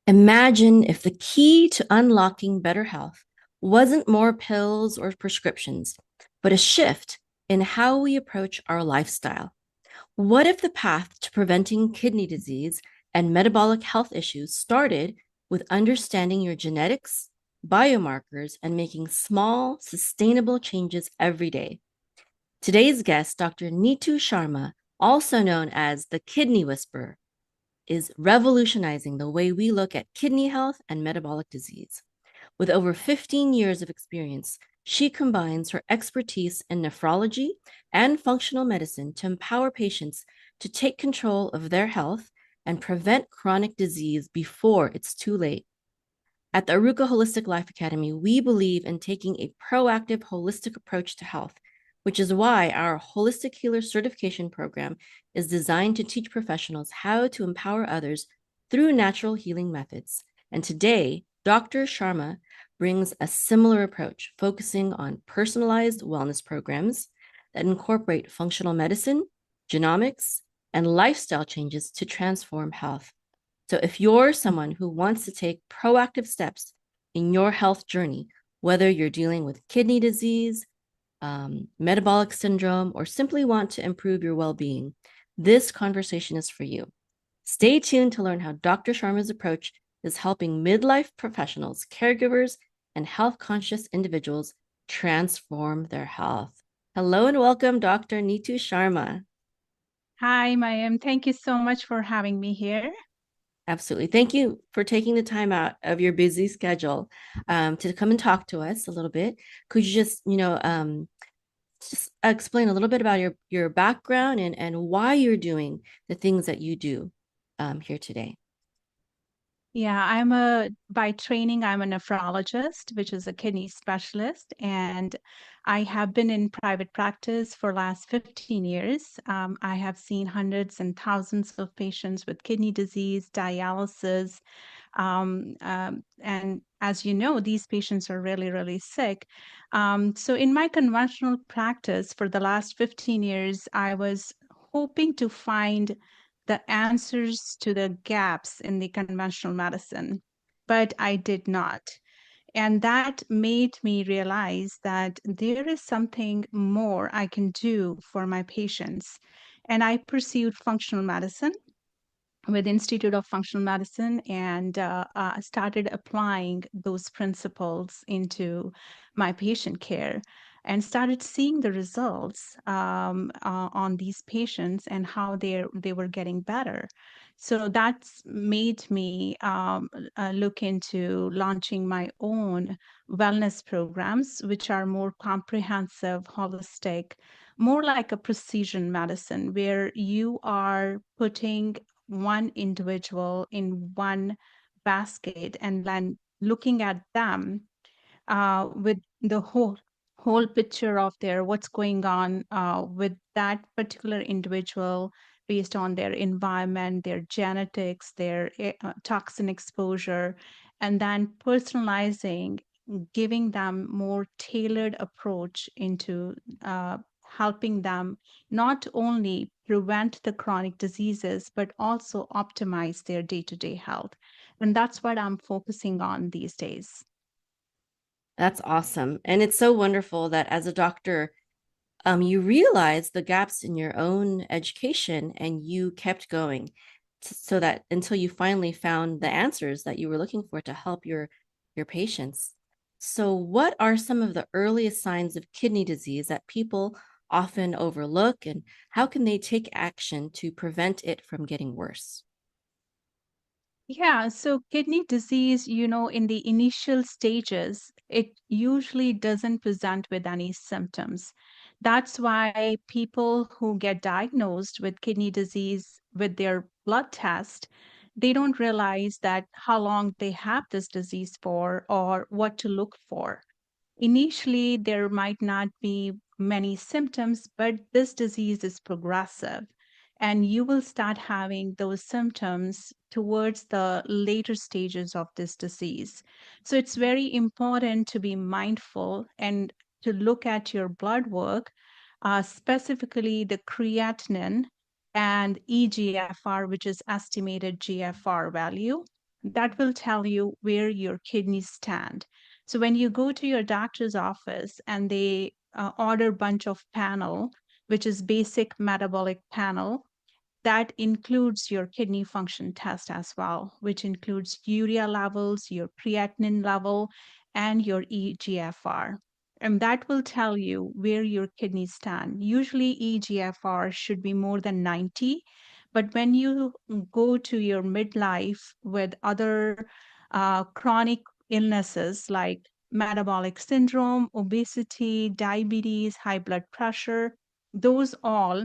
Imagine if the key to unlocking better health wasn't more pills or prescriptions, but a shift in how we approach our lifestyle. What if the path to preventing kidney disease and metabolic health issues started with understanding your genetics, biomarkers, and making small, sustainable changes every day? Today's guest, Dr. Neetu Sharma, also known as the Kidney Whisperer, is revolutionizing the way we look at kidney health and metabolic disease. With over 15 years of experience, she combines her expertise in nephrology and functional medicine to empower patients to take control of their health and prevent chronic disease before it's too late. At the Arukah Holistic Life Academy, we believe in taking a proactive, holistic approach to health, which is why our Holistic Healer Certification Program is designed to teach professionals how to empower others through natural healing methods. And today, Dr. Sharma brings a similar approach, focusing on personalized wellness programs that incorporate functional medicine, genomics, and lifestyle changes to transform health. So, if you're someone who wants to take proactive steps in your health journey, whether you're dealing with kidney disease, metabolic syndrome, or simply want to improve your well being, this conversation is for you. Stay tuned to learn how Dr. Sharma's approach is helping midlife professionals, caregivers, and health conscious individuals transform their health. Hello and welcome, Dr. Neetu Sharma. Hi, Mayim. Thank you so much for having me here. Absolutely. Thank you for taking the time out of your busy schedule to come and talk to us a little bit. Could you just explain a little bit about your background and why you're doing the things that you do here today? Yeah, by training, I'm a nephrologist, which is a kidney specialist, and I have been in private practice for last 15 years. I have seen hundreds and thousands of patients with kidney disease, dialysis, and as you know, these patients are really, really sick. So in my conventional practice for the last 15 years, I was hoping to find the answers to the gaps in the conventional medicine, but I did not. And that made me realize that there is something more I can do for my patients. And I pursued functional medicine with Institute of Functional Medicine and started applying those principles into my patient care and started seeing the results on these patients and how they were getting better. So that's made me look into launching my own wellness programs, which are more comprehensive, holistic, more like a precision medicine, where you are putting one individual in one basket and then looking at them with the whole picture of their what's going on with that particular individual based on their environment, their genetics, their toxin exposure, and then personalizing, giving them more tailored approach into helping them not only prevent the chronic diseases but also optimize their day-to-day health. And that's what I'm focusing on these days. That's awesome. And it's so wonderful that as a doctor, you realize the gaps in your own education and you kept going so that until you finally found the answers that you were looking for to help your patients. So, what are some of the earliest signs of kidney disease that people often overlook, and how can they take action to prevent it from getting worse? Yeah, so kidney disease, in the initial stages, it usually doesn't present with any symptoms. That's why people who get diagnosed with kidney disease with their blood test, they don't realize that how long they have this disease for or what to look for. Initially, there might not be many symptoms, but this disease is progressive, and you will start having those symptoms towards the later stages of this disease. So it's very important to be mindful and to look at your blood work, specifically the creatinine and eGFR, which is estimated GFR value. that will tell you where your kidneys stand. So when you go to your doctor's office and they order bunch of panel, which is basic metabolic panel, that includes your kidney function test as well, which includes urea levels, your creatinine level, and your EGFR. And that will tell you where your kidneys stand. Usually, EGFR should be more than 90, but when you go to your midlife with other chronic illnesses like metabolic syndrome, obesity, diabetes, high blood pressure, those all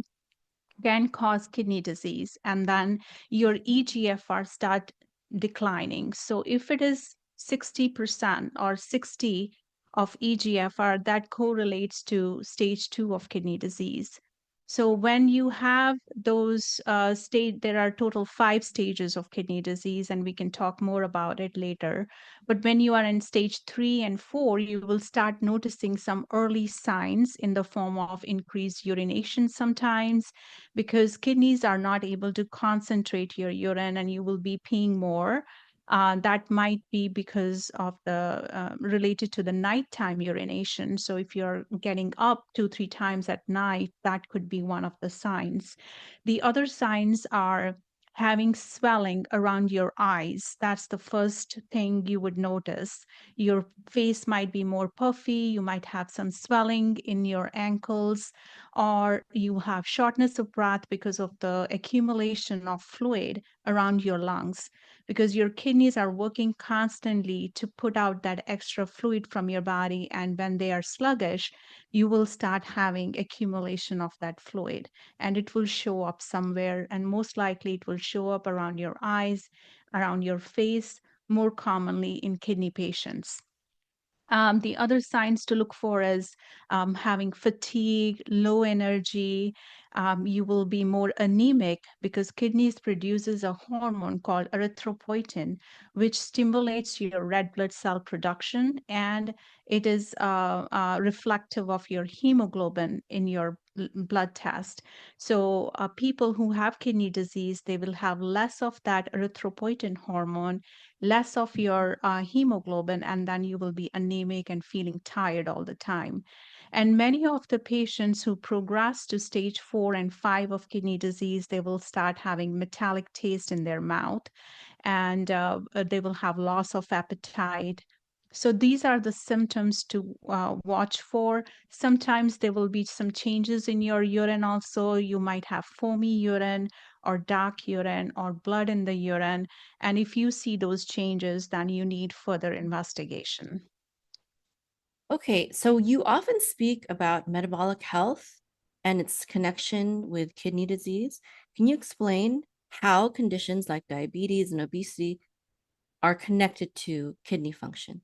can cause kidney disease, and then your eGFR start declining. So if it is 60% or 60 of eGFR, that correlates to stage 2 of kidney disease. So when you have those there are total 5 stages of kidney disease, and we can talk more about it later. But when you are in stage 3 and 4, you will start noticing some early signs in the form of increased urination sometimes, because kidneys are not able to concentrate your urine and you will be peeing more. That might be because of the related to the nighttime urination. So if you're getting up 2, 3 times at night, that could be one of the signs. The other signs are having swelling around your eyes. That's the first thing you would notice. Your face might be more puffy, you might have some swelling in your ankles, or you have shortness of breath because of the accumulation of fluid around your lungs, because your kidneys are working constantly to put out that extra fluid from your body. And when they are sluggish, you will start having accumulation of that fluid, and it will show up somewhere. And most likely, it will show up around your eyes, around your face, more commonly in kidney patients. The other signs to look for is having fatigue, low energy. You will be more anemic because kidneys produces a hormone called erythropoietin, which stimulates your red blood cell production, and it is reflective of your hemoglobin in your blood test. So people who have kidney disease, they will have less of that erythropoietin hormone, less of your hemoglobin, and then you will be anemic and feeling tired all the time. And many of the patients who progress to stage 4 and 5 of kidney disease, they will start having metallic taste in their mouth, and they will have loss of appetite. So these are the symptoms to watch for. Sometimes there will be some changes in your urine also. You might have foamy urine or dark urine or blood in the urine. And if you see those changes, then you need further investigation. Okay, so you often speak about metabolic health and its connection with kidney disease. Can you explain how conditions like diabetes and obesity are connected to kidney function?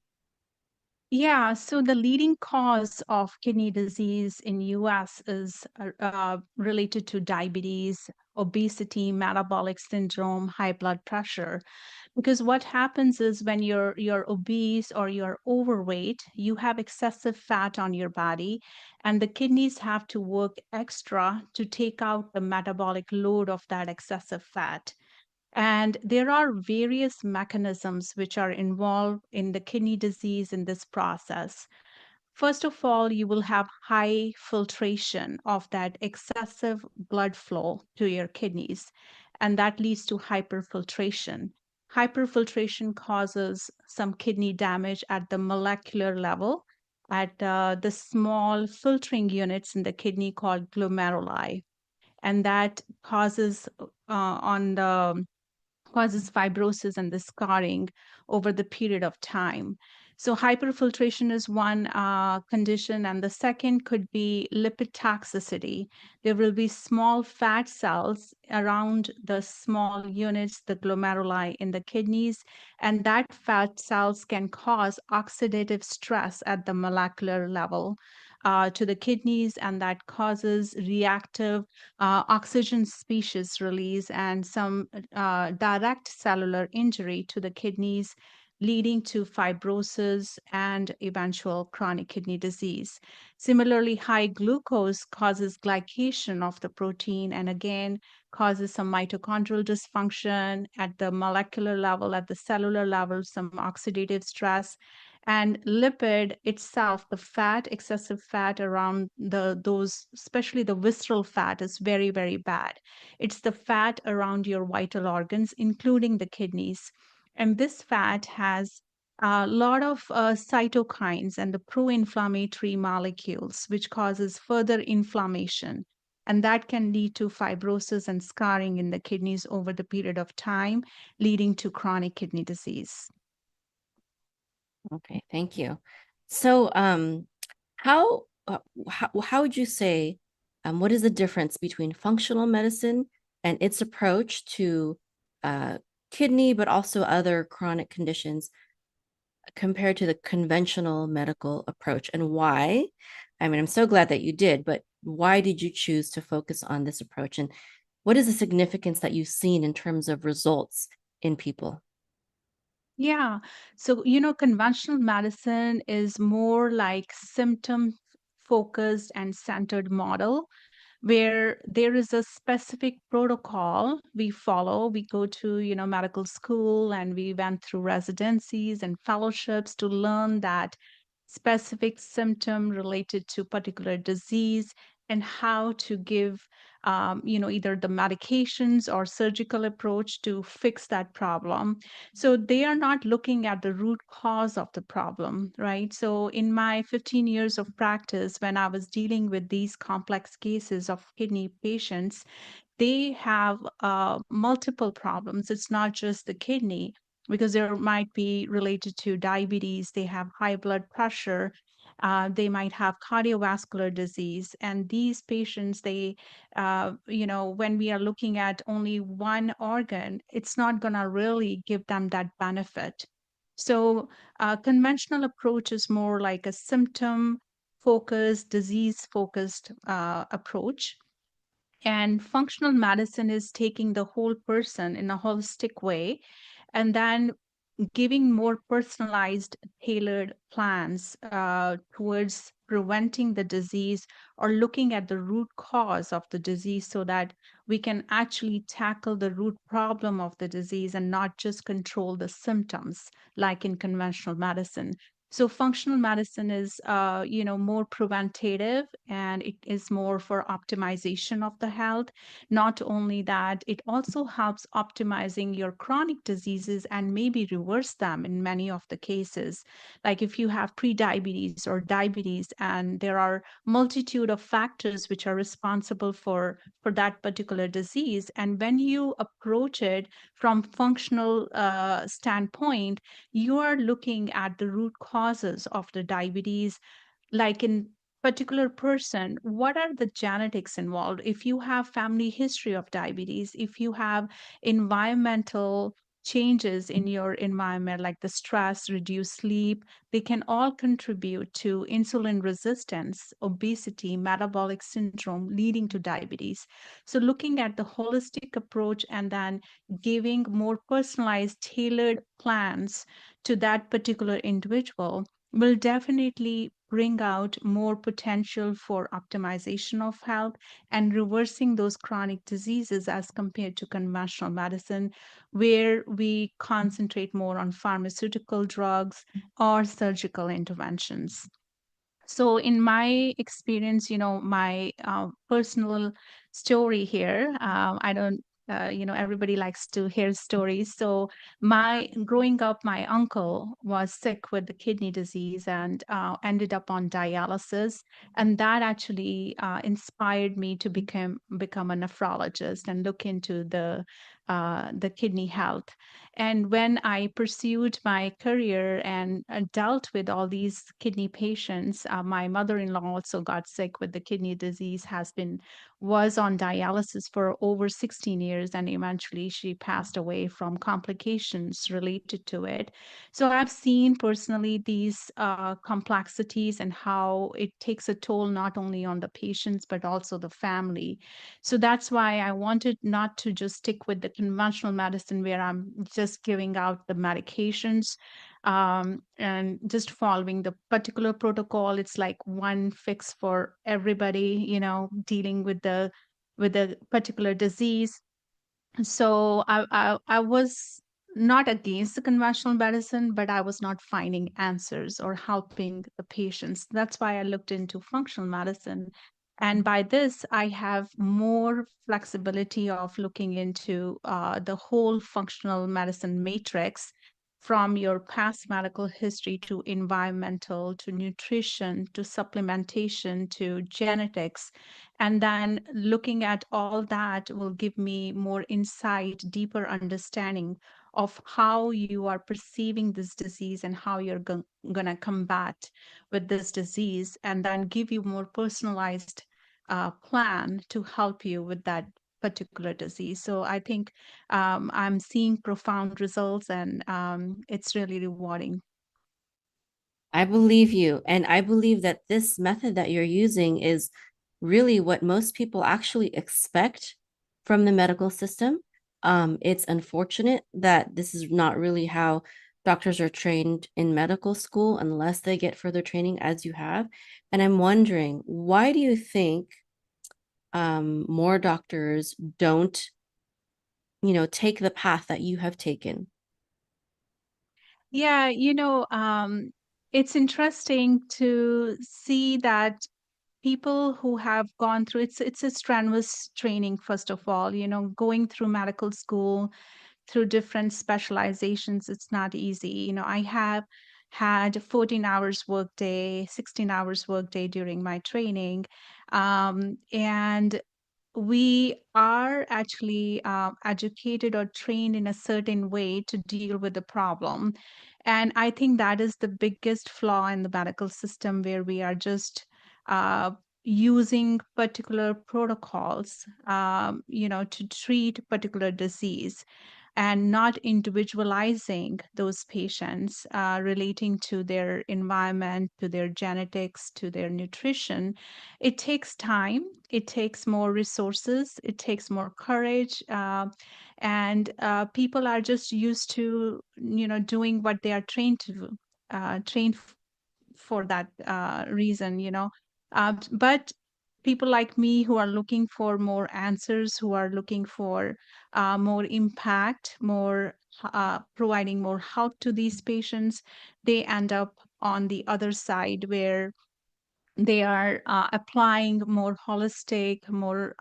Yeah, so the leading cause of kidney disease in US is related to diabetes, obesity, metabolic syndrome, high blood pressure. Because what happens is when you're obese or you're overweight, you have excessive fat on your body, and the kidneys have to work extra to take out the metabolic load of that excessive fat. And there are various mechanisms which are involved in the kidney disease in this process. First of all, you will have high filtration of that excessive blood flow to your kidneys, and that leads to hyperfiltration. Hyperfiltration causes some kidney damage at the molecular level, at the small filtering units in the kidney called glomeruli, and that on the causes fibrosis and the scarring over the period of time. So, hyperfiltration is one condition, and the second could be lipid toxicity. There will be small fat cells around the small units, the glomeruli in the kidneys, and that fat cells can cause oxidative stress at the molecular level to the kidneys, and that causes reactive oxygen species release and some direct cellular injury to the kidneys, leading to fibrosis and eventual chronic kidney disease. Similarly, high glucose causes glycation of the protein and again causes some mitochondrial dysfunction at the molecular level, at the cellular level, some oxidative stress. And lipid itself, the fat, excessive fat around those, especially the visceral fat, is very, very bad. It's the fat around your vital organs, including the kidneys. And this fat has a lot of cytokines and the pro-inflammatory molecules, which causes further inflammation. And that can lead to fibrosis and scarring in the kidneys over the period of time, leading to chronic kidney disease. Okay, thank you. So, how how would you say, what is the difference between functional medicine and its approach to uh, kidney, but also other chronic conditions compared to the conventional medical approach, and why? I mean, I'm so glad that you did, but why did you choose to focus on this approach, and what is the significance that you've seen in terms of results in people? Yeah. So, conventional medicine is more like symptom focused and centered model where there is a specific protocol we follow. We go to, medical school and we went through residencies and fellowships to learn that specific symptom related to particular disease and how to give either the medications or surgical approach to fix that problem. So they are not looking at the root cause of the problem, right? So in my 15 years of practice, when I was dealing with these complex cases of kidney patients, they have multiple problems. It's not just the kidney, because there might be related to diabetes, they have high blood pressure, they might have cardiovascular disease. And these patients, when we are looking at only one organ, it's not going to really give them that benefit. So, conventional approach is more like a symptom focused, disease focused approach, and functional medicine is taking the whole person in a holistic way and then giving more personalized, tailored plans towards preventing the disease or looking at the root cause of the disease so that we can actually tackle the root problem of the disease and not just control the symptoms like in conventional medicine. So functional medicine is, more preventative, and it is more for optimization of the health. Not only that, it also helps optimizing your chronic diseases and maybe reverse them in many of the cases. Like if you have prediabetes or diabetes, and there are multitude of factors which are responsible for that particular disease, and when you approach it from functional standpoint, you are looking at the root causes of the diabetes, like in particular person, what are the genetics involved? If you have family history of diabetes, if you have environmental changes in your environment like the stress, reduced sleep, they can all contribute to insulin resistance, obesity, metabolic syndrome leading to diabetes. So looking at the holistic approach and then giving more personalized tailored plans to that particular individual will definitely bring out more potential for optimization of health and reversing those chronic diseases as compared to conventional medicine, where we concentrate more on pharmaceutical drugs or surgical interventions. So, in my experience, my personal story here, I don't, everybody likes to hear stories. So, my growing up, my uncle was sick with the kidney disease and ended up on dialysis, and that actually inspired me to become a nephrologist and look into the kidney health. And when I pursued my career and dealt with all these kidney patients, my mother-in-law also got sick with the kidney disease, was on dialysis for over 16 years, and eventually she passed away from complications related to it. So I've seen personally these complexities and how it takes a toll not only on the patients, but also the family. So that's why I wanted not to just stick with the conventional medicine where I'm just giving out the medications and just following the particular protocol. It's like one fix for everybody, dealing with the particular disease. So I was not against the conventional medicine, but I was not finding answers or helping the patients. That's why I looked into functional medicine. And by this, I have more flexibility of looking into the whole functional medicine matrix, from your past medical history to environmental to nutrition to supplementation to genetics. And then looking at all that will give me more insight, deeper understanding of how you are perceiving this disease and how you're going to combat with this disease, and then give you more personalized plan to help you with that particular disease. So I think I'm seeing profound results, and it's really rewarding. I believe you. And I believe that this method that you're using is really what most people actually expect from the medical system. It's unfortunate that this is not really how doctors are trained in medical school unless they get further training as you have. And I'm wondering, why do you think more doctors don't, take the path that you have taken? Yeah, it's interesting to see that people who have gone through, it's a strenuous training, first of all, going through medical school, through different specializations, it's not easy. I have had 14 hours workday, 16 hours workday during my training. And we are actually educated or trained in a certain way to deal with the problem. And I think that is the biggest flaw in the medical system, where we are just uh, using particular protocols, to treat particular disease, and not individualizing those patients, relating to their environment, to their genetics, to their nutrition. It takes time, it takes more resources, it takes more courage, and people are just used to, doing what they are trained to do, trained for that reason, but people like me who are looking for more answers, who are looking for more impact, more providing more help to these patients, they end up on the other side, where they are applying more holistic, more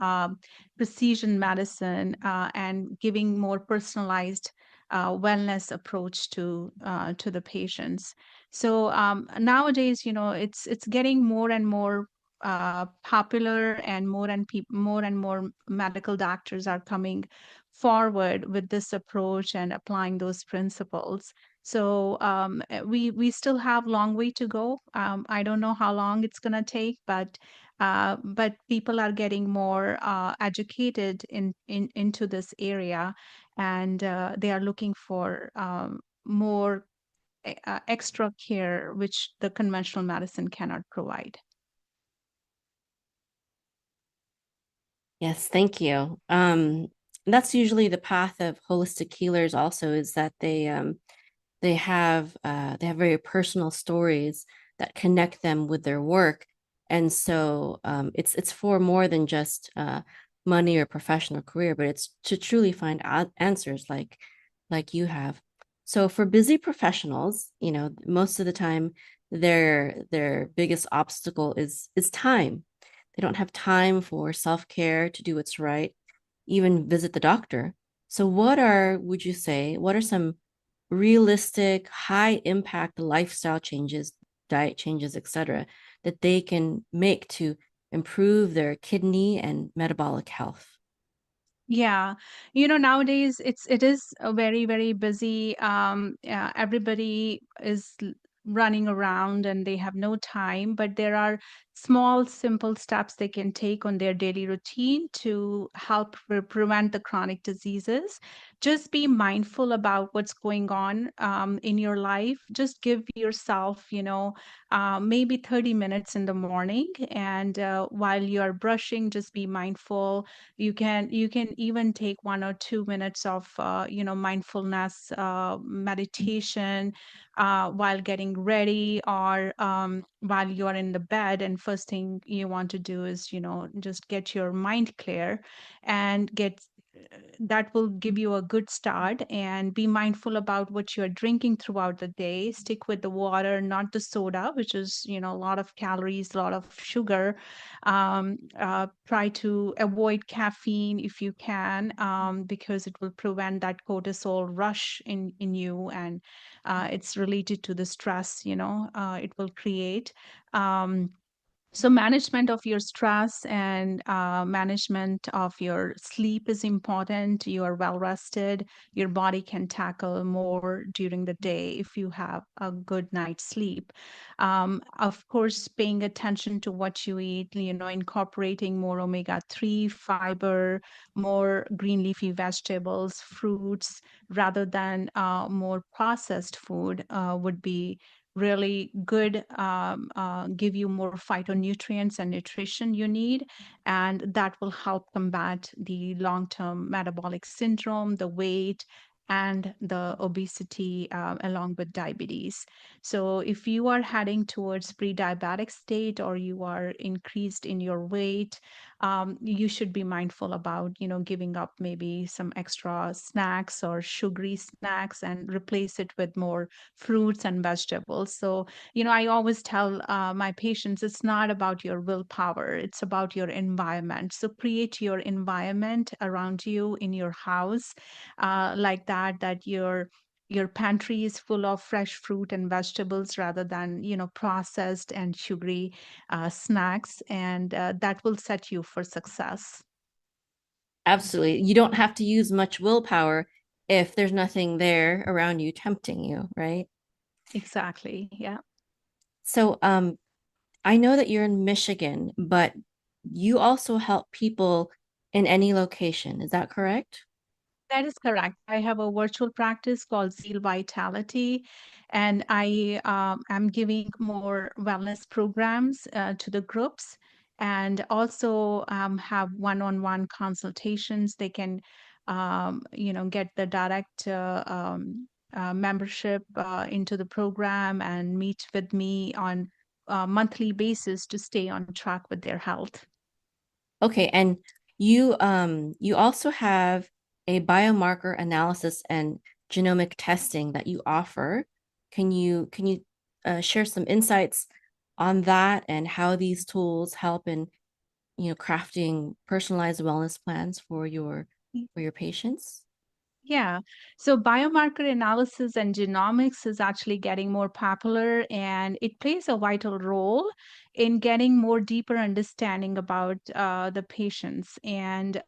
precision medicine, and giving more personalized wellness approach to the patients. So nowadays, it's getting more and more popular, and more and more medical doctors are coming forward with this approach and applying those principles. So we still have long way to go. I don't know how long it's gonna take, but people are getting more educated into this area, and they are looking for more extra care, which the conventional medicine cannot provide. Yes, thank you. That's usually the path of holistic healers also, is that they have very personal stories that connect them with their work. And so it's for more than just money or professional career, but it's to truly find answers like you have. So for busy professionals, most of the time their biggest obstacle is time. They don't have time for self-care, to do what's right, even visit the doctor. So would you say, what are some realistic, high impact lifestyle changes, diet changes, etc., that they can make to improve their kidney and metabolic health? Yeah, nowadays it is a very, very busy. Everybody is running around and they have no time, but there are small, simple steps they can take on their daily routine to help prevent the chronic diseases. Just be mindful about what's going on in your life. Just give yourself, maybe 30 minutes in the morning, and while you are brushing, just be mindful. You can even take 1 or 2 minutes of mindfulness meditation while getting ready, or while you are in the bed, and first thing you want to do is just get your mind clear and that will give you a good start. And be mindful about what you're drinking throughout the day. Stick with the water, not the soda, which is, a lot of calories, a lot of sugar. Try to avoid caffeine if you can, because it will prevent that cortisol rush in you, and it's related to the stress, it will create. Um, so management of your stress and management of your sleep is important. You are well rested. Your body can tackle more during the day if you have a good night's sleep. Of course, paying attention to what you eat, incorporating more omega-3, fiber, more green leafy vegetables, fruits, rather than more processed food would be really good, give you more phytonutrients and nutrition you need, and that will help combat the long-term metabolic syndrome, the weight, and the obesity, along with diabetes. So if you are heading towards pre-diabetic state, or you are increased in your weight, you should be mindful about, giving up maybe some extra snacks or sugary snacks and replace it with more fruits and vegetables. So, I always tell my patients, it's not about your willpower, it's about your environment. So create your environment around you in your house, like that your pantry is full of fresh fruit and vegetables rather than, processed and sugary snacks, and that will set you for success. Absolutely. You don't have to use much willpower if there's nothing there around you tempting you, right? Exactly. Yeah. So, I know that you're in Michigan, but you also help people in any location. Is that correct? That is correct. I have a virtual practice called Zeal Vitality, and I am giving more wellness programs to the groups, and also have one-on-one consultations. They can, get the direct membership into the program and meet with me on a monthly basis to stay on track with their health. Okay, and you also have a biomarker analysis and genomic testing that you offer. Can you share some insights on that and how these tools help in crafting personalized wellness plans for your patients? Yeah. So biomarker analysis and genomics is actually getting more popular, and it plays a vital role in getting more deeper understanding about the patients. And,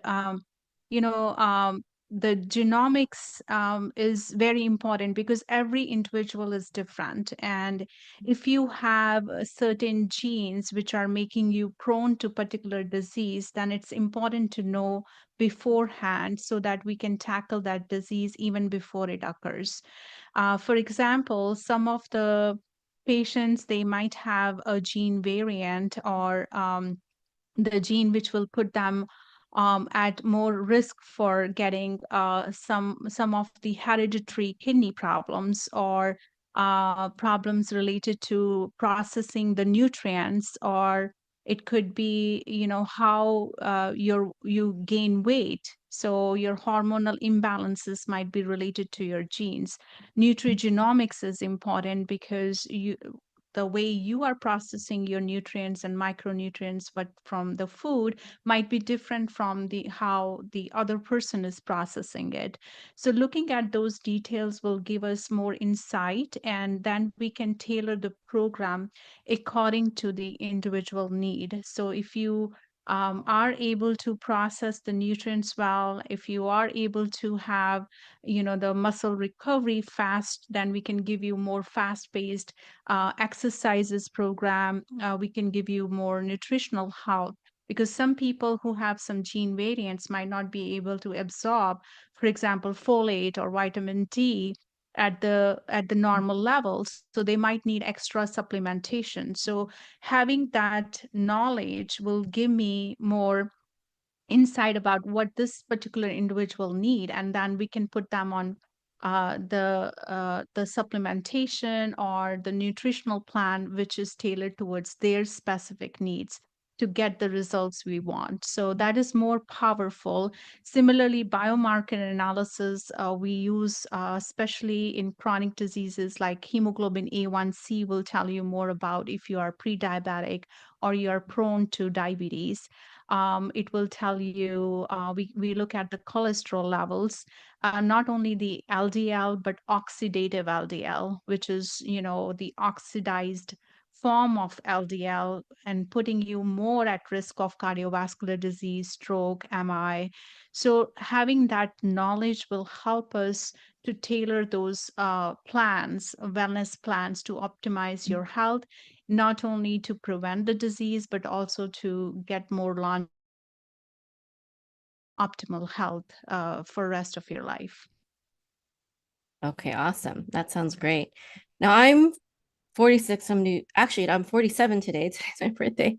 the genomics is very important because every individual is different. And if you have certain genes which are making you prone to particular disease, then it's important to know beforehand so that we can tackle that disease even before it occurs. For example, some of the patients, they might have a gene variant, or the gene which will put them at more risk for getting some of the hereditary kidney problems, or problems related to processing the nutrients, or it could be, how you gain weight. So your hormonal imbalances might be related to your genes. Nutrigenomics is important because the way you are processing your nutrients and micronutrients but from the food might be different from the how the other person is processing it. So looking at those details will give us more insight, and then we can tailor the program according to the individual need. So if you are able to process the nutrients well, if you are able to have, the muscle recovery fast, then we can give you more fast paced exercises program. We can give you more nutritional health, because some people who have some gene variants might not be able to absorb, for example, folate or vitamin D at the normal levels, so they might need extra supplementation. So having that knowledge will give me more insight about what this particular individual need, and then we can put them on the supplementation or the nutritional plan which is tailored towards their specific needs. to get the results we want. So that is more powerful. Similarly, biomarker analysis we use, especially in chronic diseases like hemoglobin A1C, will tell you more about if you are pre-diabetic or you are prone to diabetes. It will tell you, we look at the cholesterol levels, not only the LDL, but oxidative LDL, which is, the oxidized form of LDL and putting you more at risk of cardiovascular disease, stroke, MI. So having that knowledge will help us to tailor those wellness plans to optimize your health, not only to prevent the disease, but also to get more long optimal health for rest of your life. Okay, awesome. That sounds great. Now I'm 46. I'm 47 today. Today's my birthday.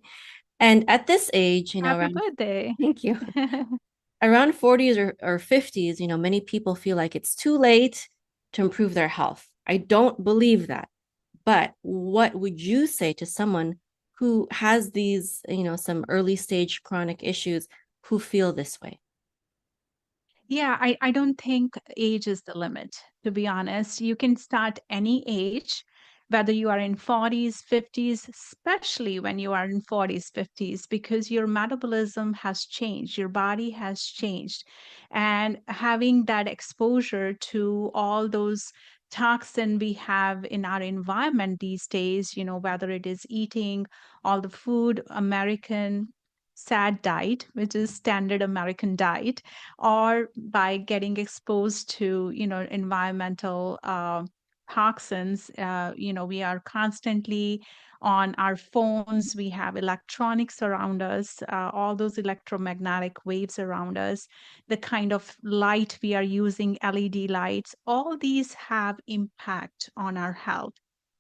And at this age, Happy around, birthday. thank you, around 40s or 50s, many people feel like it's too late to improve their health. I don't believe that. But what would you say to someone who has these, some early stage chronic issues who feel this way? Yeah, I don't think age is the limit, to be honest. You can start any age, whether you are in 40s, 50s, especially when you are in 40s, 50s, because your metabolism has changed, your body has changed. And having that exposure to all those toxin we have in our environment these days, whether it is eating all the food, American sad diet, which is standard American diet, or by getting exposed to environmental toxins. We are constantly on our phones, we have electronics around us, all those electromagnetic waves around us, the kind of light we are using, LED lights, all these have impact on our health.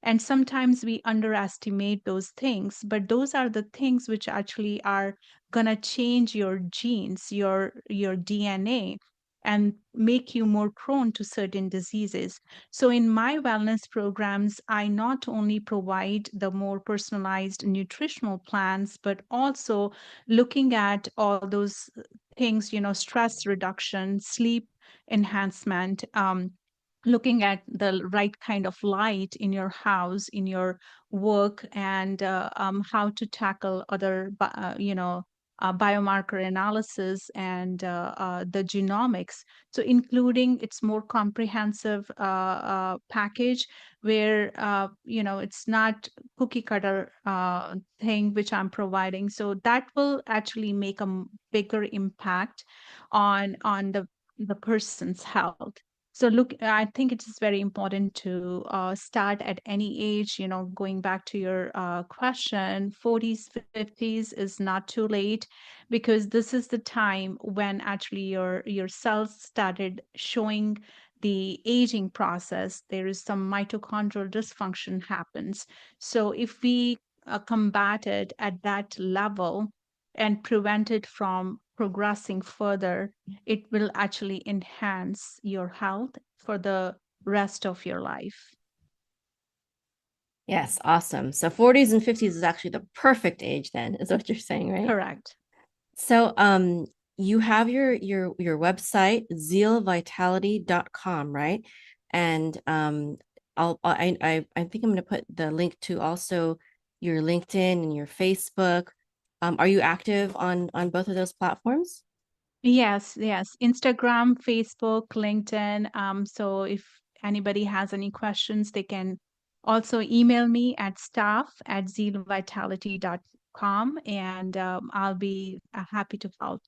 And sometimes we underestimate those things, but those are the things which actually are going to change your genes, your DNA, and make you more prone to certain diseases. So in my wellness programs, I not only provide the more personalized nutritional plans, but also looking at all those things, stress reduction, sleep enhancement, looking at the right kind of light in your house, in your work, and how to tackle other biomarker analysis and the genomics. So, including its more comprehensive package where it's not cookie cutter thing which I'm providing. So that will actually make a bigger impact on the person's health. So look, I think it is very important to start at any age. Going back to your question, 40s, 50s is not too late, because this is the time when actually your cells started showing the aging process. There is some mitochondrial dysfunction happens. So if we combat it at that level and prevent it from progressing further, it will actually enhance your health for the rest of your life. Yes, awesome. So 40s and 50s is actually the perfect age then, is what you're saying, right? Correct. So you have your website, zealvitality.com, right? And I think I'm gonna put the link to also your LinkedIn and your Facebook. Are you active on both of those platforms? Yes, yes. Instagram, Facebook, LinkedIn. So if anybody has any questions, they can also email me at staff@zealvitality.com, and I'll be happy to help.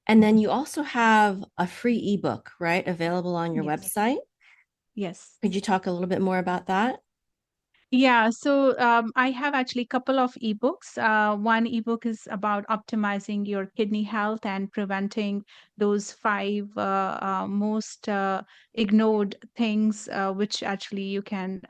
And then you also have a free ebook, right? Available on your Yes. website. Yes. Could you talk a little bit more about that? Yeah, so I have actually a couple of ebooks. One ebook is about optimizing your kidney health and preventing those five most ignored things, which actually you can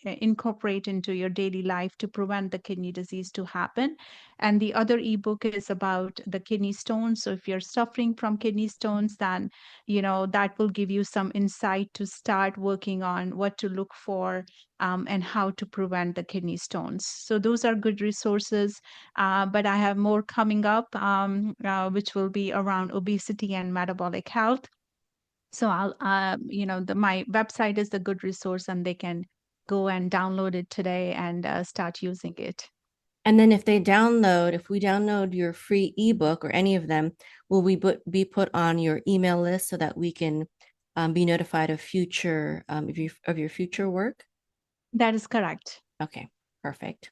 incorporate into your daily life to prevent the kidney disease to happen. And the other ebook is about the kidney stones. So if you're suffering from kidney stones, then that will give you some insight to start working on what to look for, and how to prevent the kidney stones. So those are good resources. But I have more coming up, which will be around obesity and metabolic health. So my website is a good resource, and they can go and download it today and start using it. And then if we download your free ebook or any of them, will we be put on your email list so that we can be notified of future of your future work? That is correct. Okay, perfect.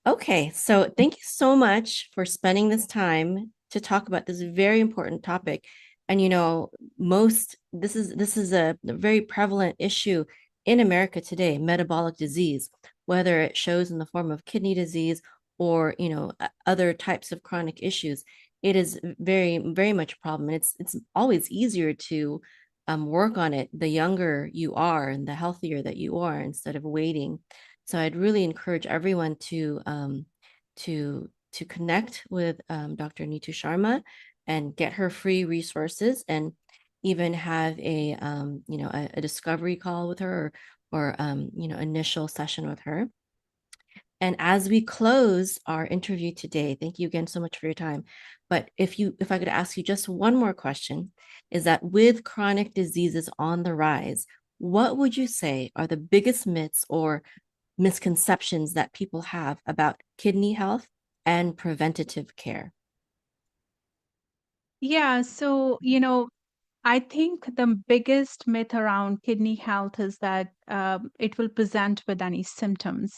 Okay, so thank you so much for spending this time to talk about this very important topic. And this is a very prevalent issue in America today, metabolic disease, whether it shows in the form of kidney disease or other types of chronic issues. It is very, very much a problem. And it's always easier to work on it the younger you are and the healthier that you are instead of waiting. So I'd really encourage everyone to connect with Dr. Neetu Sharma and get her free resources, and even have a discovery call with her, or initial session with her. And as we close our interview today, thank you again so much for your time. But if I could ask you just one more question, is that with chronic diseases on the rise, what would you say are the biggest myths or misconceptions that people have about kidney health and preventative care? Yeah, so, I think the biggest myth around kidney health is that it will present with any symptoms.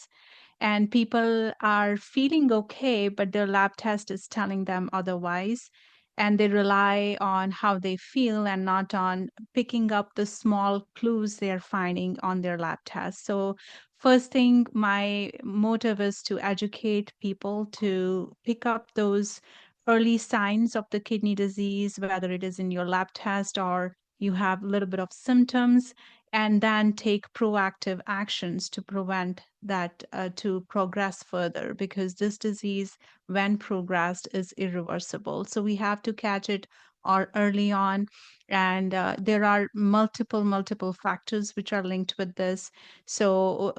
And people are feeling okay, but their lab test is telling them otherwise. And they rely on how they feel and not on picking up the small clues they're finding on their lab test. So, first thing, my motive is to educate people to pick up those early signs of the kidney disease, whether it is in your lab test or you have a little bit of symptoms, and then take proactive actions to prevent that to progress further, because this disease, when progressed, is irreversible. So we have to catch it or early on. And there are multiple factors which are linked with this. So,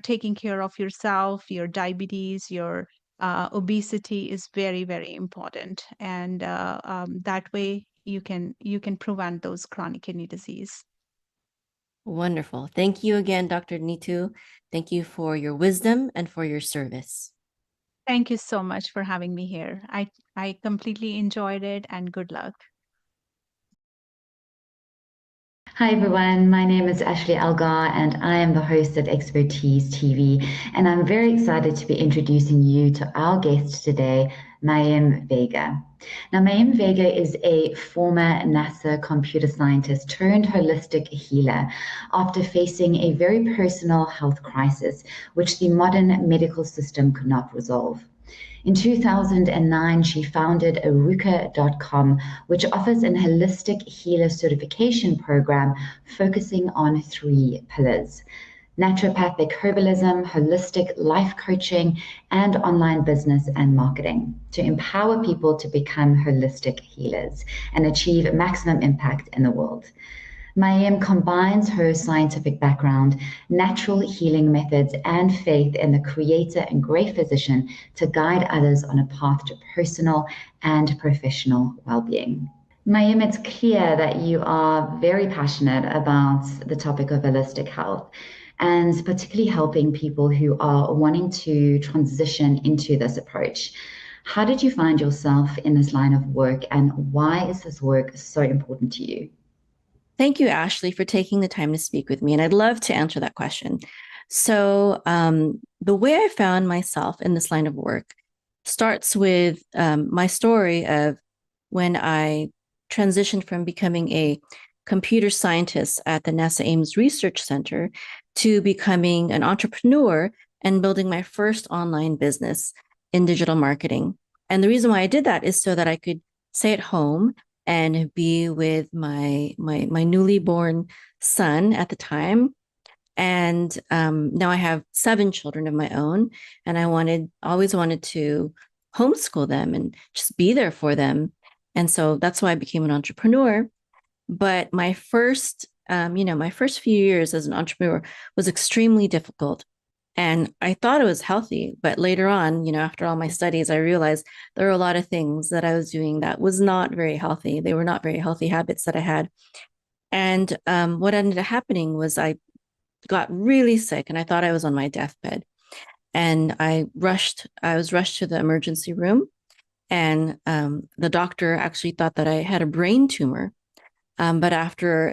taking care of yourself, your diabetes, your obesity is very, very important. And that way you can prevent those chronic kidney disease. Wonderful. Thank you again, Dr. Neetu. Thank you for your wisdom and for your service. Thank you so much for having me here. I completely enjoyed it, and good luck. Hi everyone, my name is Ashley Algar and I am the host of Expertise TV, and I'm very excited to be introducing you to our guest today, Mayim Vega. Now, Mayim Vega is a former NASA computer scientist turned holistic healer after facing a very personal health crisis, which the modern medical system could not resolve. In 2009, she founded Arukah.com, which offers an holistic healer certification program focusing on three pillars: naturopathic herbalism, holistic life coaching, and online business and marketing to empower people to become holistic healers and achieve maximum impact in the world. Mayim combines her scientific background, natural healing methods, and faith in the creator and great physician to guide others on a path to personal and professional well-being. Mayim, it's clear that you are very passionate about the topic of holistic health, and particularly helping people who are wanting to transition into this approach. How did you find yourself in this line of work, and why is this work so important to you? Thank you, Ashley, for taking the time to speak with me. And I'd love to answer that question. So, the way I found myself in this line of work starts with my story of when I transitioned from becoming a computer scientist at the NASA Ames Research Center to becoming an entrepreneur and building my first online business in digital marketing. And the reason why I did that is so that I could stay at home and be with my newly born son at the time. And now I have 7 children of my own, and always wanted to homeschool them and just be there for them. And so that's why I became an entrepreneur. But my first few years as an entrepreneur was extremely difficult. And I thought it was healthy, but later on, after all my studies, I realized there were a lot of things that I was doing that was not very healthy. They were not very healthy habits that I had. And what ended up happening was I got really sick and I thought I was on my deathbed. And I was rushed to the emergency room. And the doctor actually thought that I had a brain tumor. But after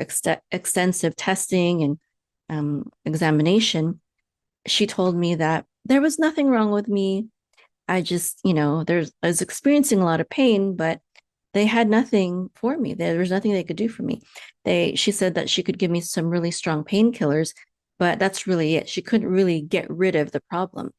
extensive testing and examination, she told me that there was nothing wrong with me. I just, I was experiencing a lot of pain, but they had nothing for me. There was nothing they could do for me. She said that she could give me some really strong painkillers, but that's really it. She couldn't really get rid of the problem.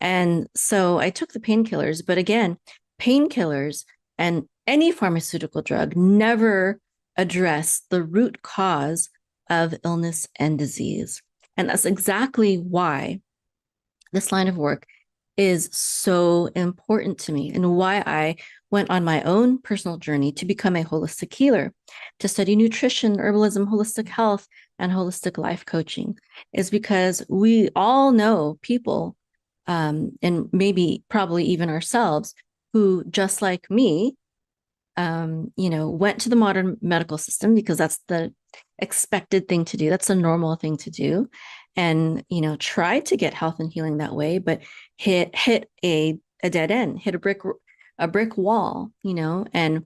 And so I took the painkillers, but again, painkillers and any pharmaceutical drug never address the root cause of illness and disease. And that's exactly why this line of work is so important to me and why I went on my own personal journey to become a holistic healer, to study nutrition, herbalism, holistic health, and holistic life coaching, is because we all know people, and maybe probably even ourselves, who, just like me, went to the modern medical system because that's the expected thing to do. That's a normal thing to do. And, tried to get health and healing that way, but hit a dead end, hit a brick wall, and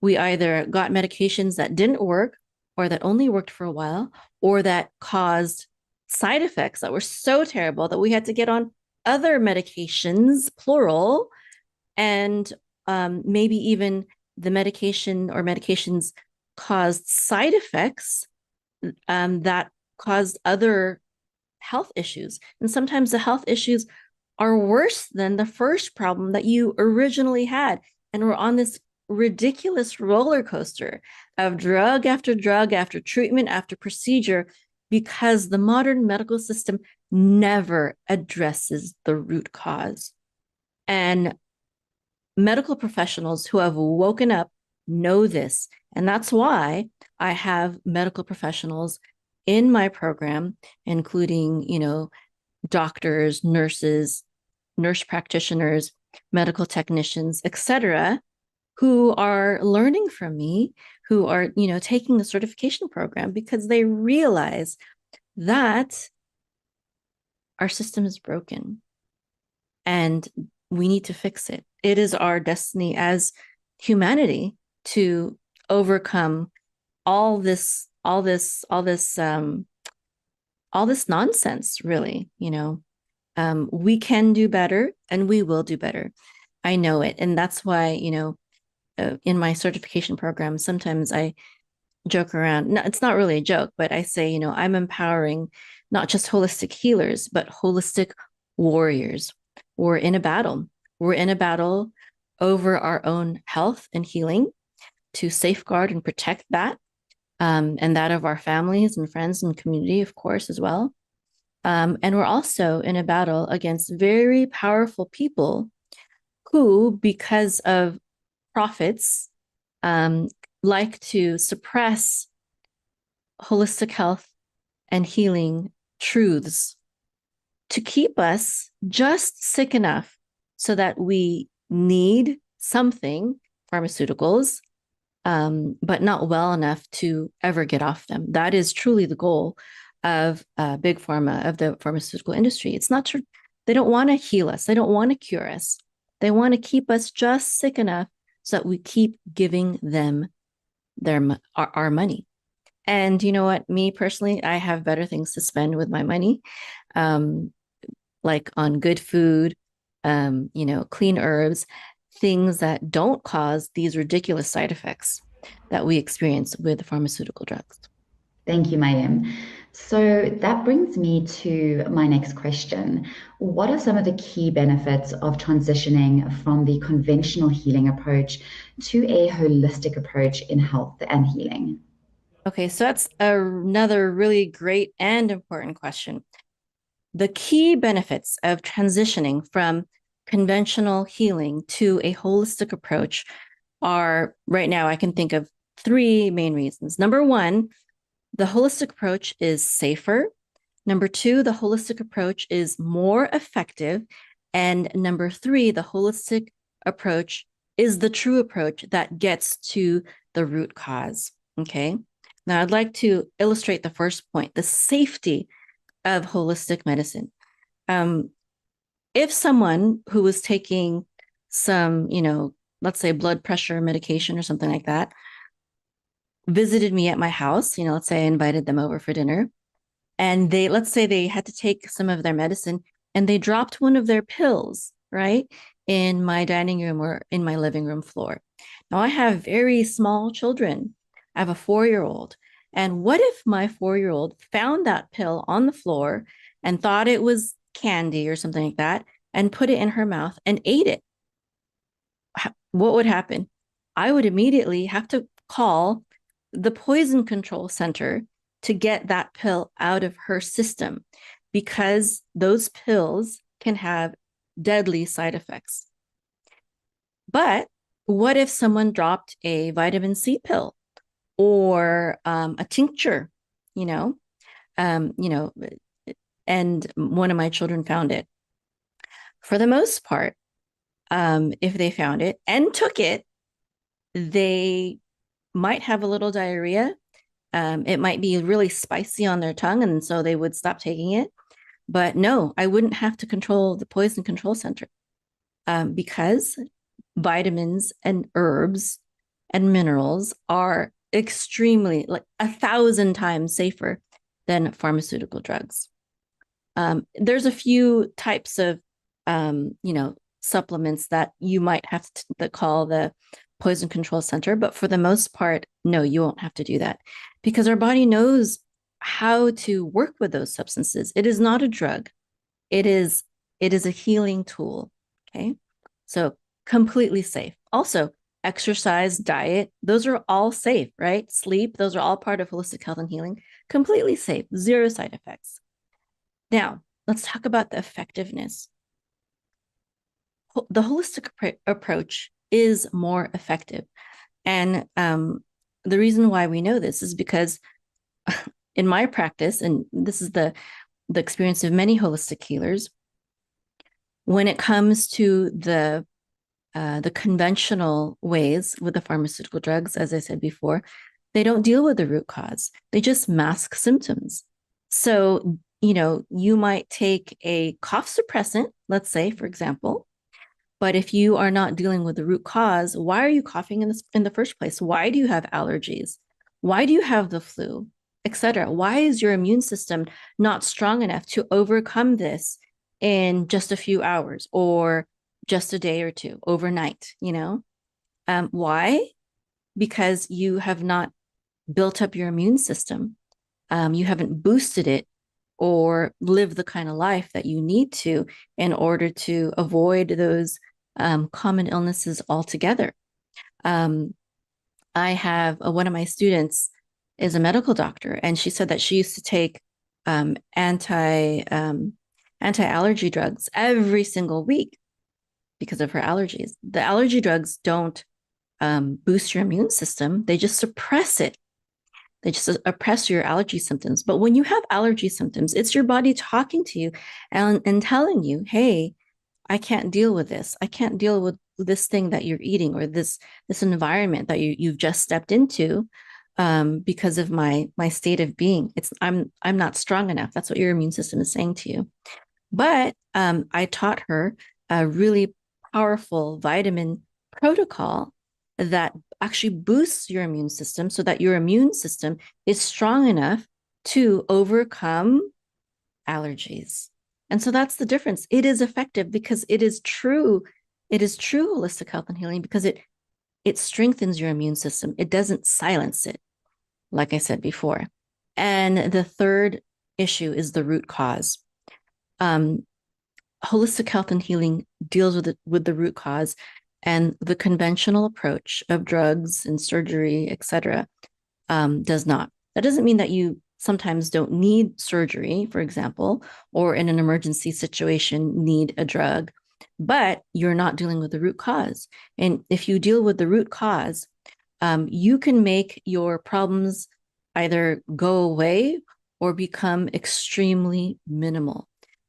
we either got medications that didn't work or that only worked for a while, or that caused side effects that were so terrible that we had to get on other medications, plural, and maybe even the medication or medications caused side effects that caused other health issues. And sometimes the health issues are worse than the first problem that you originally had. And we're on this ridiculous roller coaster of drug after treatment after procedure, because the modern medical system never addresses the root cause. And medical professionals who have woken up know this. And that's why I have medical professionals in my program, including, doctors, nurses, nurse practitioners, medical technicians, etc., who are learning from me, who are, taking the certification program because they realize that our system is broken and we need to fix it. It is our destiny as humanity to overcome all this nonsense, really. We can do better and we will do better. I know it. And that's why, in my certification program, sometimes I joke around. No, it's not really a joke, but I say, I'm empowering not just holistic healers, but holistic warriors. We're in a battle. We're in a battle over our own health and healing to safeguard and protect that, and that of our families and friends and community, of course, as well. And we're also in a battle against very powerful people who, because of profits, like to suppress holistic health and healing truths to keep us just sick enough so that we need something, pharmaceuticals, but not well enough to ever get off them. That is truly the goal of big pharma, of the pharmaceutical industry. It's not true. They don't want to heal us. They don't want to cure us. They want to keep us just sick enough so that we keep giving them our money. And you know what? Me personally, I have better things to spend with my money, like on good food, clean herbs, things that don't cause these ridiculous side effects that we experience with pharmaceutical drugs. Thank you, Mayim. So that brings me to my next question. What are some of the key benefits of transitioning from the conventional healing approach to a holistic approach in health and healing? Okay, so that's another really great and important question. The key benefits of transitioning from conventional healing to a holistic approach are, right now, I can think of three main reasons. Number one, the holistic approach is safer, Number 2, the holistic approach is more effective. And number 3, the holistic approach is the true approach that gets to the root cause. Okay. Now, I'd like to illustrate the first point, the safety of holistic medicine. If someone who was taking some, let's say blood pressure medication or something like that, visited me at my house, let's say I invited them over for dinner, and let's say they had to take some of their medicine and they dropped one of their pills, right, in my dining room or in my living room floor. Now, I have very small children. I have a 4-year-old. And what if my 4-year-old found that pill on the floor and thought it was candy or something like that and put it in her mouth and ate it? What would happen? I would immediately have to call the poison control center to get that pill out of her system, because those pills can have deadly side effects. But what if someone dropped a vitamin C pill or a tincture, you know, um, you know, and one of my children found it? For the most part, if they found it and took it, they might have a little diarrhea. It might be really spicy on their tongue, and so they would stop taking it. But no, I wouldn't have to control the poison control center, because vitamins and herbs and minerals are extremely, like 1,000 times safer than pharmaceutical drugs. There's a few types of, supplements that you might have to call the poison control center, but for the most part, no, you won't have to do that, because our body knows how to work with those substances. It is not a drug. It is a healing tool. Okay. So completely safe. Also, exercise, diet, those are all safe, right? Sleep, those are all part of holistic health and healing. Completely safe, zero side effects. Now, let's talk about the effectiveness. The holistic approach is more effective. And the reason why we know this is because in my practice, and this is the experience of many holistic healers, when it comes to the conventional ways with the pharmaceutical drugs, as I said before, they don't deal with the root cause. They just mask symptoms. So, you might take a cough suppressant, let's say, for example, but if you are not dealing with the root cause, why are you coughing in the first place? Why do you have allergies? Why do you have the flu, etc.? Why is your immune system not strong enough to overcome this in just a few hours or just a day or two, overnight? Why? Because you have not built up your immune system. You haven't boosted it or lived the kind of life that you need to in order to avoid those common illnesses altogether. I have one of my students is a medical doctor, and she said that she used to take anti-allergy drugs every single week because of her allergies. The allergy drugs don't boost your immune system. They just suppress it. They just oppress your allergy symptoms. But when you have allergy symptoms, it's your body talking to you and telling you, hey, I can't deal with this. I can't deal with this thing that you're eating or this environment that you've just stepped into because of my state of being. I'm not strong enough. That's what your immune system is saying to you. But I taught her a really powerful vitamin protocol that actually boosts your immune system so that your immune system is strong enough to overcome allergies. And so that's the difference. It is effective because it is true. It is true holistic health and healing because it strengthens your immune system. It doesn't silence it, like I said before. And the third issue is the root cause. Holistic health and healing deals with the root cause, and the conventional approach of drugs and surgery, etc., does not. That doesn't mean that you sometimes don't need surgery, for example, or in an emergency situation need a drug, but you're not dealing with the root cause. And if you deal with the root cause, you can make your problems either go away or become extremely minimal,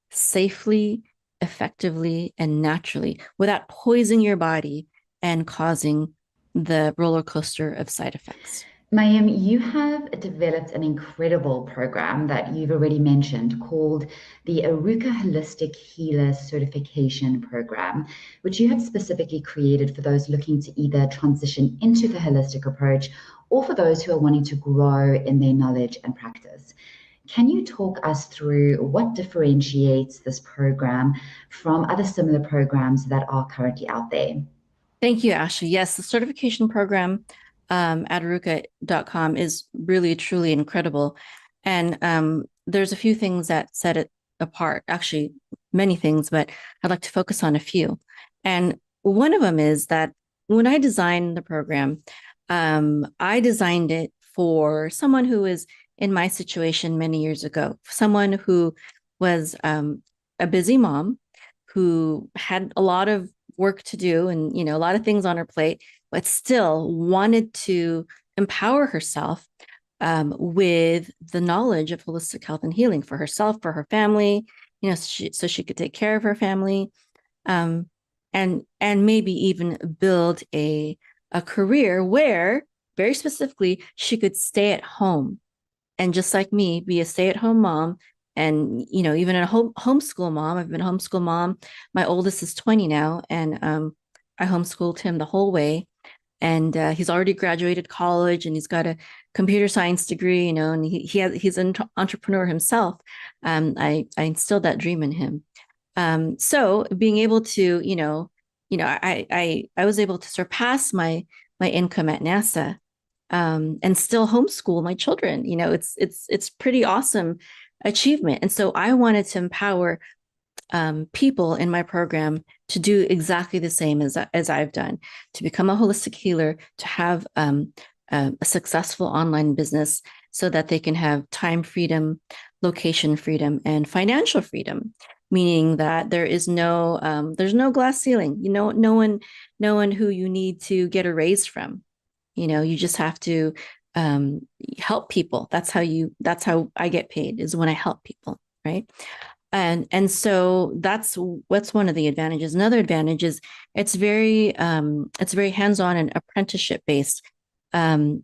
safely, effectively, and naturally without poisoning your body and causing the roller coaster of side effects. Mayim, you have developed an incredible program that you've already mentioned called the Arukah Holistic Healer Certification Program, which you have specifically created for those looking to either transition into the holistic approach or for those who are wanting to grow in their knowledge and practice. Can you talk us through what differentiates this program from other similar programs that are currently out there? Thank you, Ashley. Yes, the certification program at Arukah.com is really, truly incredible. And there's a few things that set it apart, actually, many things, but I'd like to focus on a few. And one of them is that when I designed the program, I designed it for someone who was in my situation many years ago, someone who was a busy mom who had a lot of work to do and a lot of things on her plate, but still wanted to empower herself with the knowledge of holistic health and healing for herself, for her family, so she could take care of her family, and maybe even build a career where, very specifically, she could stay at home and, just like me, be a stay-at-home mom. And even a homeschool mom. I've been a homeschool mom. My oldest is 20 now, and I homeschooled him the whole way. And he's already graduated college, and he's got a computer science degree. And he's an entrepreneur himself. I instilled that dream in him. So being able to, I was able to surpass my income at NASA, and still homeschool my children. It's pretty awesome achievement. And so I wanted to empower people in my program to do exactly the same as I've done, to become a holistic healer, to have a successful online business so that they can have time freedom, location freedom, and financial freedom, meaning that there's no glass ceiling. No one who you need to get a raise from. You just have to help people. That's how I get paid, is when I help people, right? And so that's one of the advantages. Another advantage is it's very hands-on and apprenticeship based. And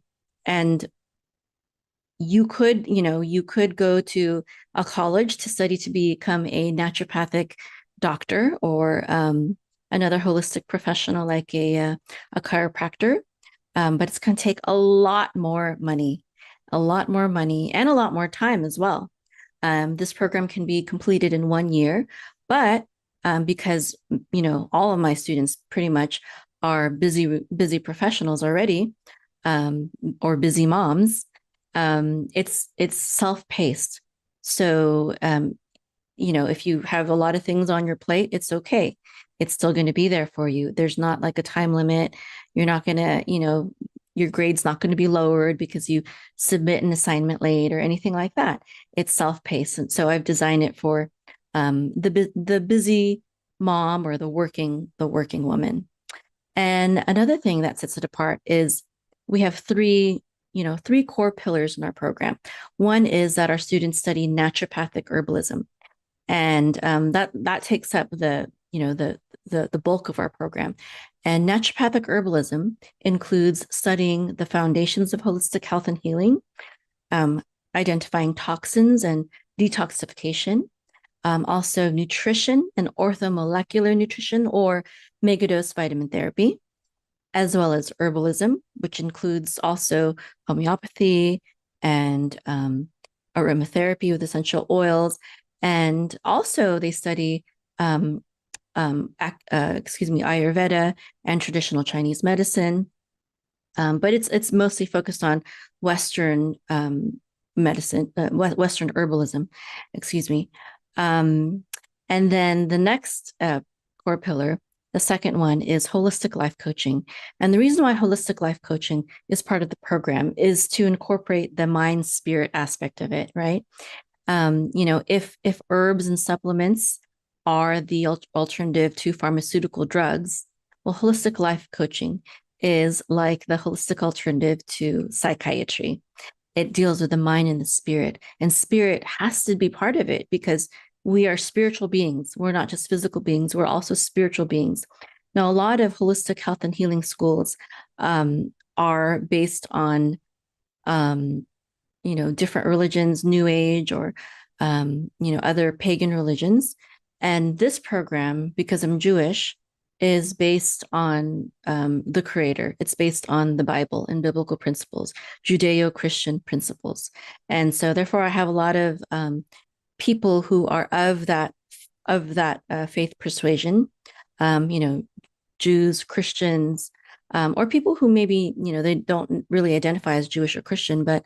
you could go to a college to study to become a naturopathic doctor, or another holistic professional like a chiropractor. But it's going to take a lot more money, and a lot more time as well. This program can be completed in 1 year, but because all of my students pretty much are busy professionals already, or busy moms, it's self-paced. So if you have a lot of things on your plate, it's okay. It's still going to be there for you. There's not like a time limit. You're not going to, your grade's not going to be lowered because you submit an assignment late or anything like that. It's self-paced. And so I've designed it for the busy mom, or the working woman. And another thing that sets it apart is we have three core pillars in our program. One is that our students study naturopathic herbalism. And that takes up the bulk of our program. And naturopathic herbalism includes studying the foundations of holistic health and healing, identifying toxins and detoxification, also nutrition and orthomolecular nutrition, or megadose vitamin therapy, as well as herbalism, which includes also homeopathy and aromatherapy with essential oils. And also they study Ayurveda and traditional Chinese medicine. But it's mostly focused on Western medicine, Western herbalism, excuse me. And then the next core pillar, the second one, is holistic life coaching. And the reason why holistic life coaching is part of the program is to incorporate the mind spirit aspect of it, right? If herbs and supplements are the alternative to pharmaceutical drugs, well, holistic life coaching is like the holistic alternative to psychiatry. it deals with the mind and the spirit. And spirit has to be part of it because we are spiritual beings. We're not just physical beings, we're also spiritual beings. Now, a lot of holistic health and healing schools are based on, different religions, New Age, or, other pagan religions. And this program, because I'm Jewish, is based on the Creator. It's based on the Bible and biblical principles, Judeo-Christian principles. And so, therefore, I have a lot of people who are of that faith persuasion. Jews, Christians, or people who maybe they don't really identify as Jewish or Christian, but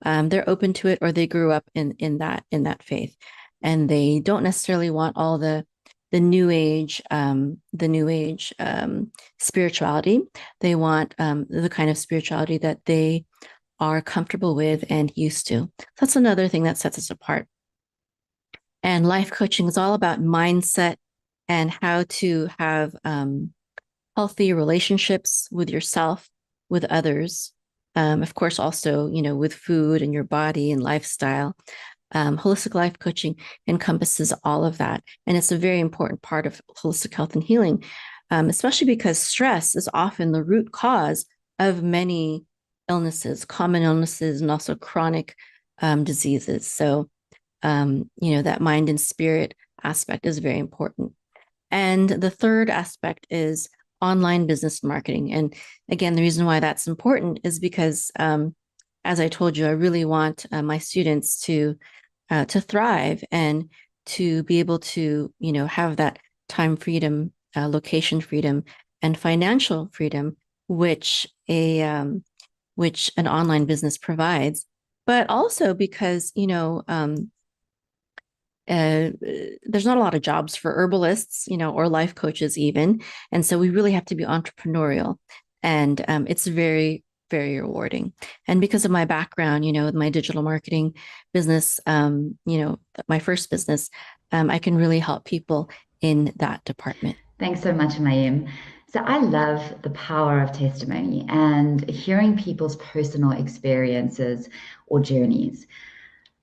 they're open to it, or they grew up in that faith, and they don't necessarily want all the new age spirituality. They want the kind of spirituality that they are comfortable with and used to. That's another thing that sets us apart. And life coaching is all about mindset and how to have healthy relationships with yourself, with others. Of course, also, with food and your body and lifestyle. Holistic life coaching encompasses all of that. And it's a very important part of holistic health and healing, especially because stress is often the root cause of many illnesses, common illnesses, and also chronic diseases. So, that mind and spirit aspect is very important. And the third aspect is online business marketing. And again, the reason why that's important is because, as I told you, I really want my students to thrive and to be able to, have that time freedom, location freedom, and financial freedom, which an online business provides. But also because, there's not a lot of jobs for herbalists, or life coaches even. And so we really have to be entrepreneurial. And it's very, very rewarding. And because of my background, with my digital marketing business, my first business, I can really help people in that department. Thanks so much, Mayim. So I love the power of testimony and hearing people's personal experiences or journeys.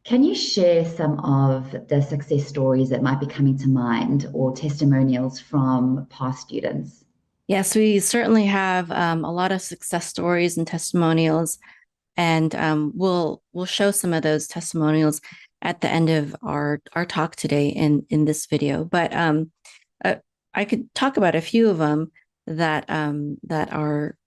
Can you share some of the success stories that might be coming to mind or testimonials from past students? Yes, we certainly have a lot of success stories and testimonials, and we'll show some of those testimonials at the end of our talk today in this video. But I could talk about a few of them that are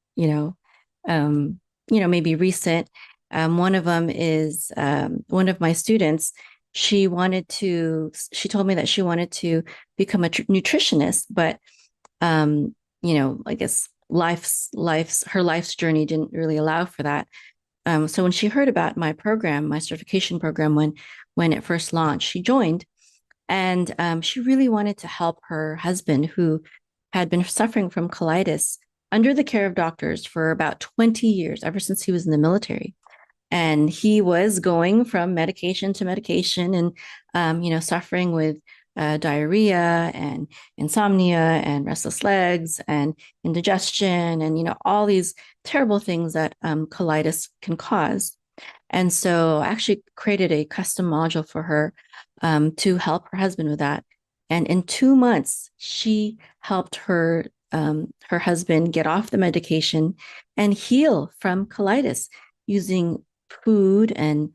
maybe recent. One of them is one of my students. She told me that she wanted to become a nutritionist, but I guess her life's journey didn't really allow for that. So when she heard about my program, my certification program, when it first launched, she joined, and she really wanted to help her husband, who had been suffering from colitis under the care of doctors for about 20 years, ever since he was in the military. And he was going from medication to medication and, suffering with diarrhea and insomnia and restless legs and indigestion and, all these terrible things that colitis can cause. And so I actually created a custom module for her to help her husband with that. And in 2 months, she helped her husband get off the medication and heal from colitis using food and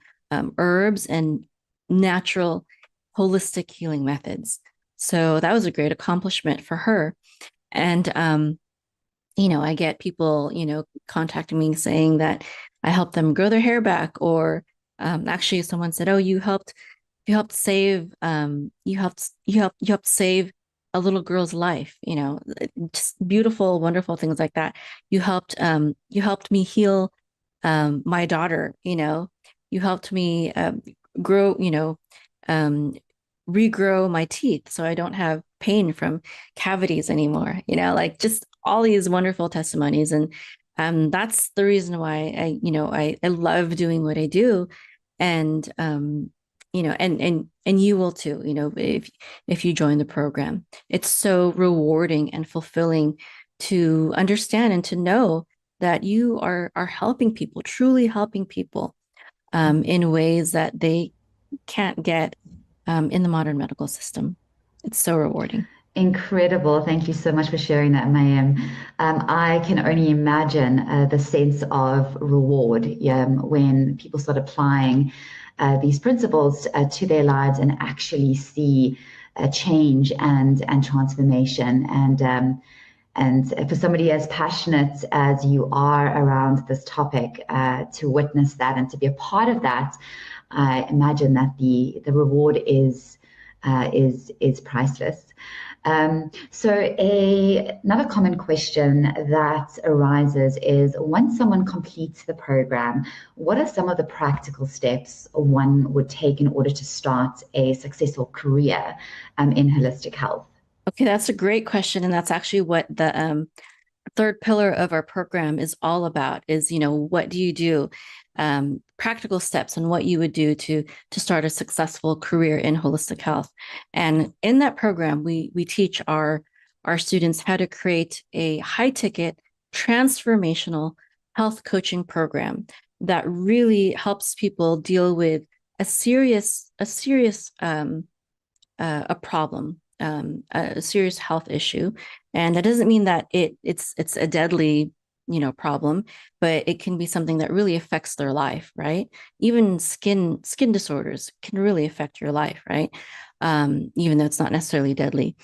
herbs and natural holistic healing methods. So that was a great accomplishment for her. And, I get people, contacting me saying that I helped them grow their hair back, or actually someone said, "Oh, you helped save, you helped save a little girl's life," just beautiful, wonderful things like that. You helped me heal my daughter, you helped me grow, regrow my teeth so I don't have pain from cavities anymore, like just all these wonderful testimonies. And that's the reason why I love doing what I do. And, and you will too, if you join the program. It's so rewarding and fulfilling to understand and to know that you are helping people, truly helping people. in ways that they can't get in the modern medical system. It's so rewarding. Incredible. Thank you so much for sharing that, Mayim. I can only imagine the sense of reward when people start applying these principles to their lives and actually see a change and transformation. And for somebody as passionate as you are around this topic, to witness that and to be a part of that, I imagine that the reward is priceless. Another common question that arises is, once someone completes the program, what are some of the practical steps one would take in order to start a successful career in holistic health? Okay, that's a great question. And that's actually what the third pillar of our program is all about is, what do you do? Practical steps and what you would do to start a successful career in holistic health. And in that program, we teach our students how to create a high ticket transformational health coaching program that really helps people deal with a serious a problem, a serious health issue. And that doesn't mean that it's a deadly, problem, but it can be something that really affects their life, right? Even skin disorders can really affect your life, right? Even though it's not necessarily deadly.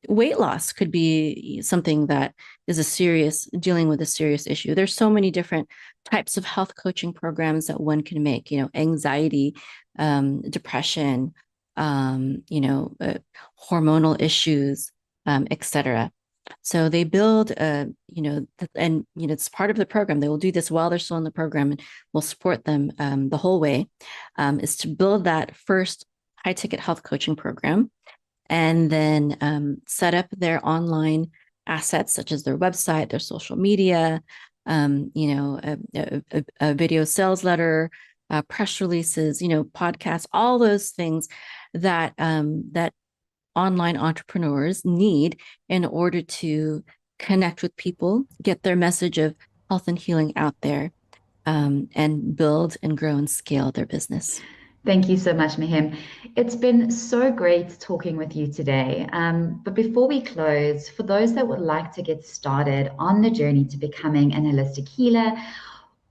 Weight loss could be something that is dealing with a serious issue. There's so many different types of health coaching programs that one can make, anxiety, depression, hormonal issues, etc. So they build, it's part of the program. They will do this while they're still in the program, and we'll support them the whole way. Is to build that first high ticket health coaching program, and then set up their online assets, such as their website, their social media, a video sales letter, press releases, podcasts, all those things that online entrepreneurs need in order to connect with people, get their message of health and healing out there, and build and grow and scale their business. Thank you so much, Mayim. It's been so great talking with you today. But before we close, for those that would like to get started on the journey to becoming an holistic healer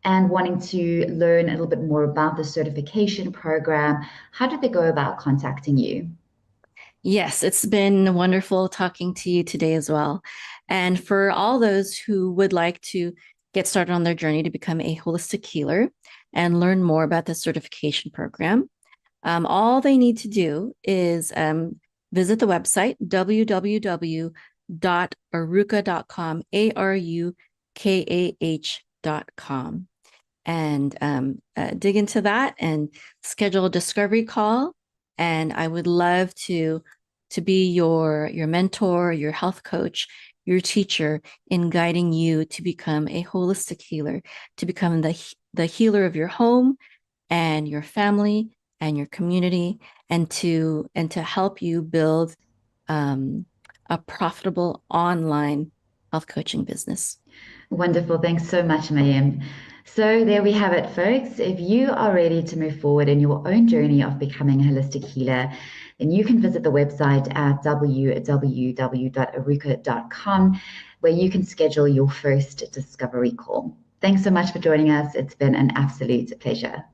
and wanting to learn a little bit more about the certification program, how do they go about contacting you? Yes, it's been wonderful talking to you today as well. And for all those who would like to get started on their journey to become a holistic healer and learn more about the certification program, all they need to do is visit the website, www.arukah.com, ARUKAH.com, and dig into that and schedule a discovery call. And I would love to be your mentor, your health coach, your teacher in guiding you to become a holistic healer, to become the healer of your home and your family and your community, and to help you build a profitable online health coaching business. Wonderful. Thanks so much, Mayim. So there we have it, folks. If you are ready to move forward in your own journey of becoming a holistic healer, then you can visit the website at www.arukah.com, where you can schedule your first discovery call. Thanks so much for joining us. It's been an absolute pleasure.